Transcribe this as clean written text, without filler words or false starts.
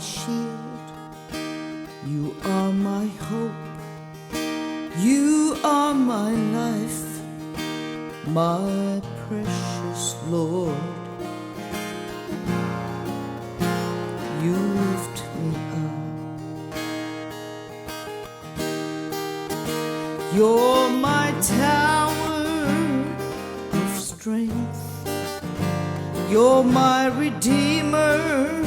shield, you are my hope, you are my life, my precious Lord. You lift me up. You're my tower of strength, you're my redeemer,